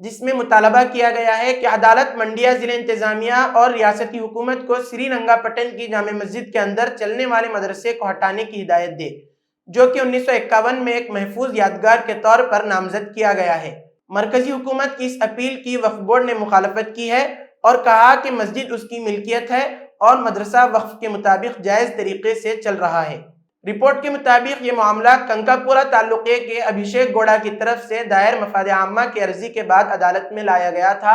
جس میں مطالبہ کیا گیا ہے کہ عدالت منڈیا ضلع انتظامیہ اور ریاستی حکومت کو سری رنگا پٹن کی جامع مسجد کے اندر چلنے والے مدرسے کو ہٹانے کی ہدایت دے، جو کہ 1951 میں ایک محفوظ یادگار کے طور پر نامزد کیا گیا ہے۔ مرکزی حکومت کی اس اپیل کی وقف بورڈ نے مخالفت کی ہے اور کہا کہ مسجد اس کی ملکیت ہے اور مدرسہ وقف کے مطابق جائز طریقے سے چل رہا ہے۔ رپورٹ کے مطابق یہ معاملہ کنکاپورا تعلقے کے ابھیشیک گوڑا کی طرف سے دائر مفاد عامہ کی عرضی کے بعد عدالت میں لایا گیا تھا،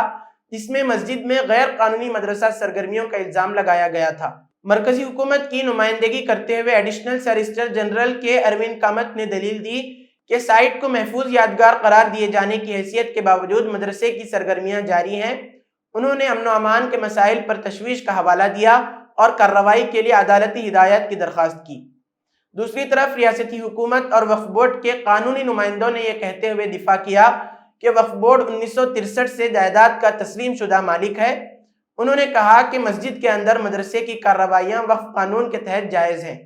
جس میں مسجد میں غیر قانونی مدرسہ سرگرمیوں کا الزام لگایا گیا تھا۔ مرکزی حکومت کی نمائندگی کرتے ہوئے ایڈیشنل سالیسیٹر جنرل کے اروند کامت نے دلیل دی کہ سائٹ کو محفوظ یادگار قرار دیے جانے کی حیثیت کے باوجود مدرسے کی سرگرمیاں جاری ہیں۔ انہوں نے امن و امان کے مسائل پر تشویش کا حوالہ دیا اور کارروائی کے لیے عدالتی ہدایت کی درخواست کی۔ دوسری طرف ریاستی حکومت اور وقف بورڈ کے قانونی نمائندوں نے یہ کہتے ہوئے دفاع کیا کہ وقف بورڈ 1963 سے جائیداد کا تسلیم شدہ مالک ہے۔ انہوں نے کہا کہ مسجد کے اندر مدرسے کی کارروائیاں وقف قانون کے تحت جائز ہیں۔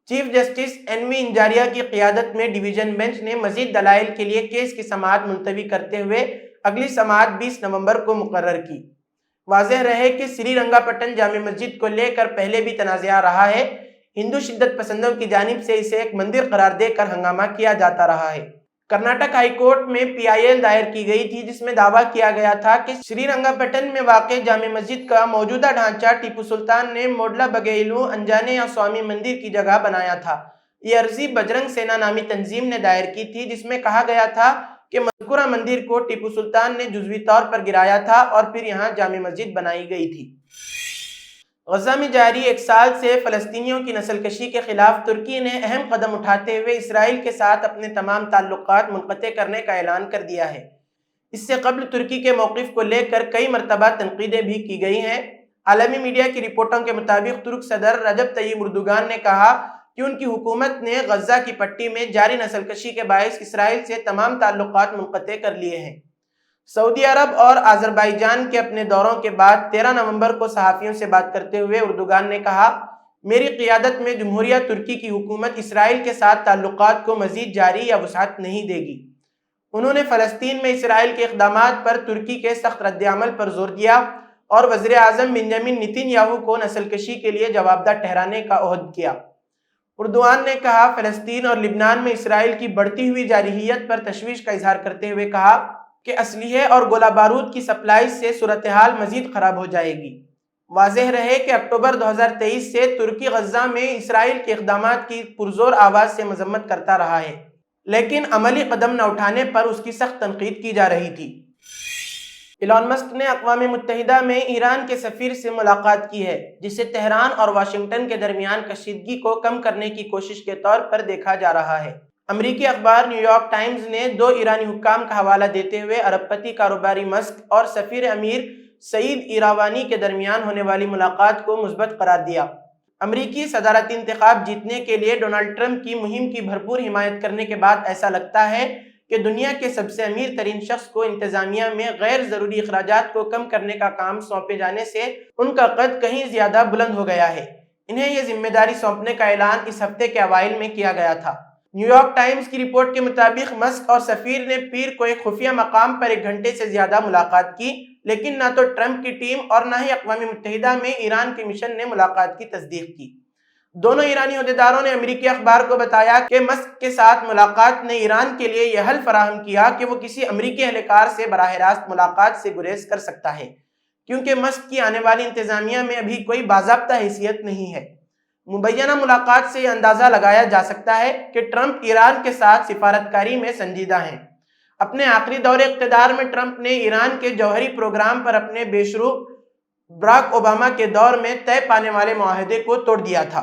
چیف جسٹس این وی انجاریہ کی قیادت میں ڈویژن بینچ نے مزید دلائل کے لیے کیس کی سماعت ملتوی کرتے ہوئے اگلی سماعت 20 نومبر کو مقرر کی۔ واضح رہے کہ سری رنگا پٹن جامع مسجد کو لے کر پہلے بھی تنازعہ رہا ہے۔ ہندو شدت پسندوں کی جانب سے اسے ایک مندر قرار دے کر ہنگامہ کیا جاتا رہا ہے۔ کرناٹک ہائی کورٹ میں پی آئی ایل دائر کی گئی تھی، جس میں دعویٰ کیا گیا تھا کہ سری رنگا پٹن میں واقع جامع مسجد کا موجودہ ڈھانچہ ٹیپو سلطان نے موڈلا بگیلو انجانے یا سوامی مندر کی جگہ بنایا تھا۔ یہ عرضی بجرنگ سینا نامی تنظیم نے دائر کی تھی، جس میں کہا گیا تھا کہ مذکورہ مندر کو ٹیپو سلطان نے جزوی طور پر گرایا تھا اور پھر یہاں جامع مسجد بنائی گئی تھی۔ غزہ میں جاری ایک سال سے فلسطینیوں کی نسل کشی کے خلاف ترکی نے اہم قدم اٹھاتے ہوئے اسرائیل کے ساتھ اپنے تمام تعلقات منقطع کرنے کا اعلان کر دیا ہے۔ اس سے قبل ترکی کے موقف کو لے کر کئی مرتبہ تنقیدیں بھی کی گئی ہیں۔ عالمی میڈیا کی رپورٹوں کے مطابق ترک صدر رجب طیب اردوگان نے کہا کہ ان کی حکومت نے غزہ کی پٹی میں جاری نسل کشی کے باعث اسرائیل سے تمام تعلقات منقطع کر لیے ہیں۔ سعودی عرب اور آذربائیجان کے اپنے دوروں کے بعد 13 نومبر کو صحافیوں سے بات کرتے ہوئے اردوگان نے کہا، میری قیادت میں جمہوریہ ترکی کی حکومت اسرائیل کے ساتھ تعلقات کو مزید جاری یا وسعت نہیں دے گی۔ انہوں نے فلسطین میں اسرائیل کے اقدامات پر ترکی کے سخت رد عمل پر زور دیا اور وزیر اعظم بنیامین نیتن یاہو کو نسل کشی کے لیے جواب دہ ٹھہرانے کا عہد کیا۔ اردوغان نے کہا، فلسطین اور لبنان میں اسرائیل کی بڑھتی ہوئی جارحیت پر تشویش کا اظہار کرتے ہوئے کہا کہ اسلحے اور گولہ بارود کی سپلائی سے صورتحال مزید خراب ہو جائے گی۔ واضح رہے کہ اکتوبر 2023 سے ترکی غزہ میں اسرائیل کے اقدامات کی پرزور آواز سے مذمت کرتا رہا ہے، لیکن عملی قدم نہ اٹھانے پر اس کی سخت تنقید کی جا رہی تھی۔ ایلان مسک نے اقوام متحدہ میں ایران کے سفیر سے ملاقات کی ہے، جسے تہران اور واشنگٹن کے درمیان کشیدگی کو کم کرنے کی کوشش کے طور پر دیکھا جا رہا ہے۔ امریکی اخبار نیو یارک ٹائمز نے 2 ایرانی حکام کا حوالہ دیتے ہوئے ارب پتی کاروباری مسک اور سفیر امیر سعید ایراوانی کے درمیان ہونے والی ملاقات کو مثبت قرار دیا۔ امریکی صدارتی انتخاب جیتنے کے لیے ڈونلڈ ٹرمپ کی مہم کی بھرپور حمایت کرنے کے بعد ایسا لگتا ہے کہ دنیا کے سب سے امیر ترین شخص کو انتظامیہ میں غیر ضروری اخراجات کو کم کرنے کا کام سونپے جانے سے ان کا قد کہیں زیادہ بلند ہو گیا ہے۔ انہیں یہ ذمہ داری سونپنے کا اعلان اس ہفتے کے اوائل میں کیا گیا تھا۔ نیو یارک ٹائمز کی رپورٹ کے مطابق مسک اور سفیر نے پیر کو ایک خفیہ مقام پر 1 گھنٹے سے زیادہ ملاقات کی، لیکن نہ تو ٹرمپ کی ٹیم اور نہ ہی اقوام متحدہ میں ایران کے مشن نے ملاقات کی تصدیق کی۔ دونوں ایرانی عہدیداروں نے امریکی اخبار کو بتایا کہ مسک کے ساتھ ملاقات نے ایران کے لیے یہ حل فراہم کیا کہ وہ کسی امریکی اہلکار سے براہ راست ملاقات سے گریز کر سکتا ہے، کیونکہ مسک کی آنے والی انتظامیہ میں ابھی کوئی باضابطہ حیثیت نہیں ہے۔ مبینہ ملاقات سے یہ اندازہ لگایا جا سکتا ہے کہ ٹرمپ ایران کے ساتھ سفارتکاری میں سنجیدہ ہیں۔ اپنے آخری دور اقتدار میں ٹرمپ نے ایران کے جوہری پروگرام پر اپنے بیشرو براک اوباما کے دور میں طے پانے والے معاہدے کو توڑ دیا تھا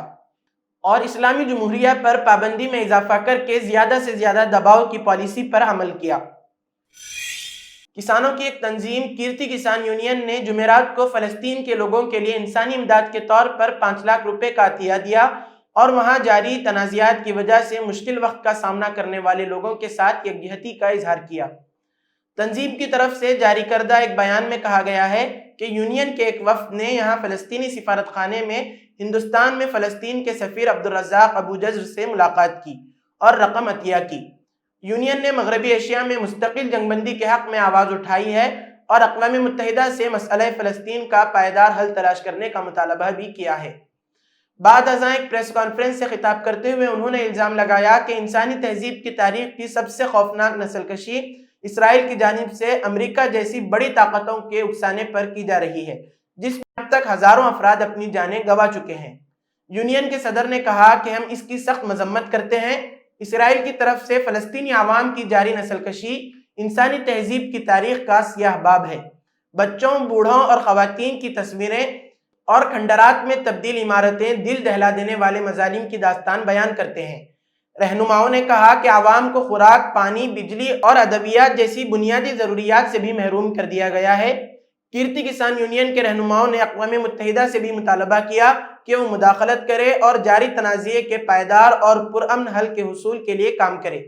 اور اسلامی جمہوریہ پر پابندی میں اضافہ کر کے زیادہ سے زیادہ دباؤ کی پالیسی پر عمل کیا۔ کسانوں کی ایک تنظیم کیرتی کسان یونین نے جمعرات کو فلسطین کے لوگوں کے لیے انسانی امداد کے طور پر 5 لاکھ روپے کا عطیہ دیا اور وہاں جاری تنازعات کی وجہ سے مشکل وقت کا سامنا کرنے والے لوگوں کے ساتھ یکجہتی کا اظہار کیا۔ تنظیم کی طرف سے جاری کردہ ایک بیان میں کہا گیا ہے کہ یونین کے ایک وفد نے یہاں فلسطینی سفارت خانے میں ہندوستان میں فلسطین کے سفیر عبدالرزاق ابو جزر سے ملاقات کی اور رقم عطیہ کی۔ یونین نے مغربی ایشیا میں مستقل جنگ بندی کے حق میں آواز اٹھائی ہے اور اقوام متحدہ سے مسئلہ فلسطین کا پائیدار حل تلاش کرنے کا مطالبہ بھی کیا ہے۔ بعد ازاں ایک پریس کانفرنس سے خطاب کرتے ہوئے انہوں نے الزام لگایا کہ انسانی تہذیب کی تاریخ کی سب سے خوفناک نسل کشی اسرائیل کی جانب سے امریکہ جیسی بڑی طاقتوں کے اکسانے پر کی جا رہی ہے، جس میں اب تک ہزاروں افراد اپنی جانیں گنوا چکے ہیں۔ یونین کے صدر نے کہا کہ ہم اس کی سخت مذمت کرتے ہیں۔ اسرائیل کی طرف سے فلسطینی عوام کی جاری نسل کشی انسانی تہذیب کی تاریخ کا سیاہ باب ہے۔ بچوں، بوڑھوں اور خواتین کی تصویریں اور کھنڈرات میں تبدیل عمارتیں دل دہلا دینے والے مظالم کی داستان بیان کرتے ہیں۔ رہنماؤں نے کہا کہ عوام کو خوراک، پانی، بجلی اور ادویات جیسی بنیادی ضروریات سے بھی محروم کر دیا گیا ہے۔ کیرتی کسان یونین کے رہنماؤں نے اقوام متحدہ سے بھی مطالبہ کیا کہ وہ مداخلت کرے اور جاری تنازع کے پائیدار اور پرامن حل کے حصول کے لیے کام کرے۔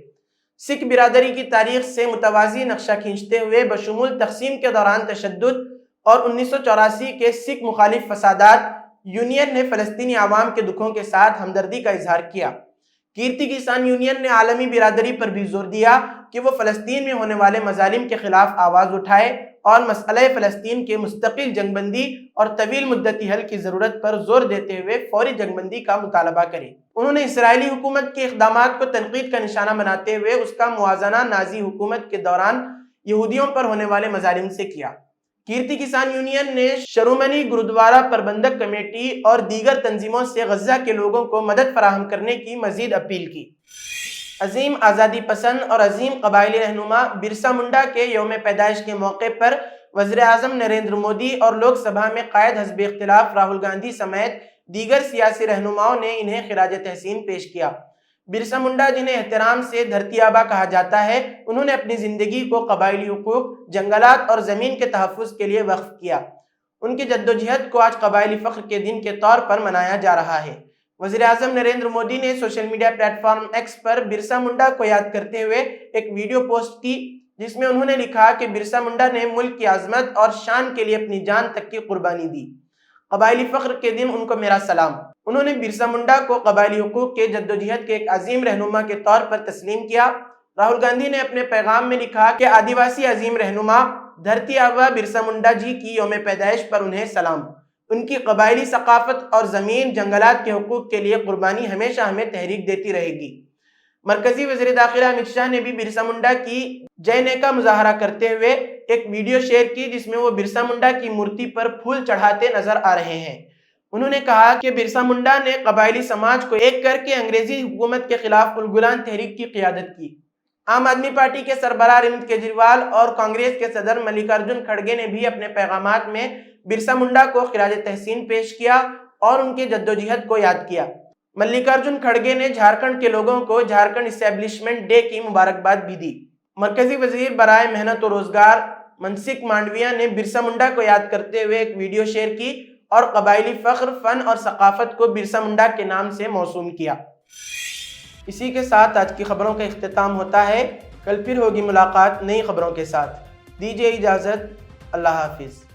سکھ برادری کی تاریخ سے متوازی نقشہ کھینچتے ہوئے بشمول تقسیم کے دوران تشدد اور 1984 کے سکھ مخالف فسادات، یونین نے فلسطینی عوام کے دکھوں کے ساتھ ہمدردی کا اظہار کیا۔ کیرتی کسان یونین نے عالمی برادری پر بھی زور دیا کہ وہ فلسطین میں ہونے والے مظالم کے خلاف آواز اٹھائے اور مسئلہ فلسطین کے مستقل جنگ بندی اور طویل مدتی حل کی ضرورت پر زور دیتے ہوئے فوری جنگ بندی کا مطالبہ کرے۔ انہوں نے اسرائیلی حکومت کے اقدامات کو تنقید کا نشانہ بناتے ہوئے اس کا موازنہ نازی حکومت کے دوران یہودیوں پر ہونے والے مظالم سے کیا۔ کیرتی کسان یونین نے شرومنی گرودوارہ پربندھک کمیٹی اور دیگر تنظیموں سے غزہ کے لوگوں کو مدد فراہم کرنے کی مزید اپیل کی۔ عظیم آزادی پسند اور عظیم قبائلی رہنما برسا منڈا کے یوم پیدائش کے موقع پر وزیر اعظم نریندر مودی اور لوک سبھا میں قائد حزب اختلاف راہل گاندھی سمیت دیگر سیاسی رہنماؤں نے انہیں خراج تحسین پیش کیا۔ برسا منڈا، جنہیں احترام سے دھرتی آبا کہا جاتا ہے، انہوں نے اپنی زندگی کو قبائلی حقوق، جنگلات اور زمین کے تحفظ کے لیے وقف کیا۔ ان کی جدوجہد کو آج قبائلی فخر کے دن کے طور پر منایا جا رہا ہے۔ وزیر اعظم نریندر مودی نے social media platform X پر برسا منڈا کو یاد کرتے ہوئے ایک ویڈیو پوسٹ کی، جس میں انہوں نے لکھا کہ برسا منڈا نے ملک کی عظمت اور شان کے لیے اپنی جان تک کی قربانی دی۔ قبائلی فخر کے دن ان کو میرا سلام۔ انہوں نے برسا منڈا کو قبائلی حقوق کے جدوجہد کے ایک عظیم رہنما کے طور پر تسلیم کیا۔ راہل گاندھی نے اپنے پیغام میں لکھا کہ آدیواسی عظیم رہنما دھرتی آبا برسا منڈا جی کی یوم پیدائش پر انہیں سلام۔ ان کی قبائلی ثقافت اور زمین، جنگلات کے حقوق کے لیے قربانی ہمیشہ ہمیں تحریک دیتی رہے گی۔ مرکزی وزیر داخلہ امت شاہ نے بھی برسا منڈا کی جے نے کا مظاہرہ کرتے ہوئے ایک ویڈیو شیئر کی، جس میں وہ برسا منڈا کی مورتی پر پھول چڑھاتے نظر آ رہے ہیں۔ انہوں نے کہا کہ برسا منڈا نے قبائلی سماج کو ایک کر کے انگریزی حکومت کے خلاف الگلان تحریک کی قیادت کی۔ عام آدمی پارٹی کے سربراہ اروند کیجریوال اور کانگریس کے صدر ملکارجن کھڑگے نے بھی اپنے پیغامات میں برسا منڈا کو خراج تحسین پیش کیا اور ان کی جدوجہد کو یاد کیا۔ ملکارجن کھڑگے نے جھارکھنڈ کے لوگوں کو جھارکھنڈ اسٹیبلشمنٹ ڈے کی مبارکباد بھی دی۔ مرکزی وزیر برائے محنت و روزگار منسکھ مانڈویا نے برسا منڈا کو یاد کرتے ہوئے ایک ویڈیو شیئر کی اور قبائلی فخر، فن اور ثقافت کو برسا منڈا کے نام سے موسوم کیا۔ اسی کے ساتھ آج کی خبروں کا اختتام ہوتا ہے۔ کل پھر ہوگی ملاقات نئی خبروں کے ساتھ۔ دیجیے اجازت۔ اللہ حافظ۔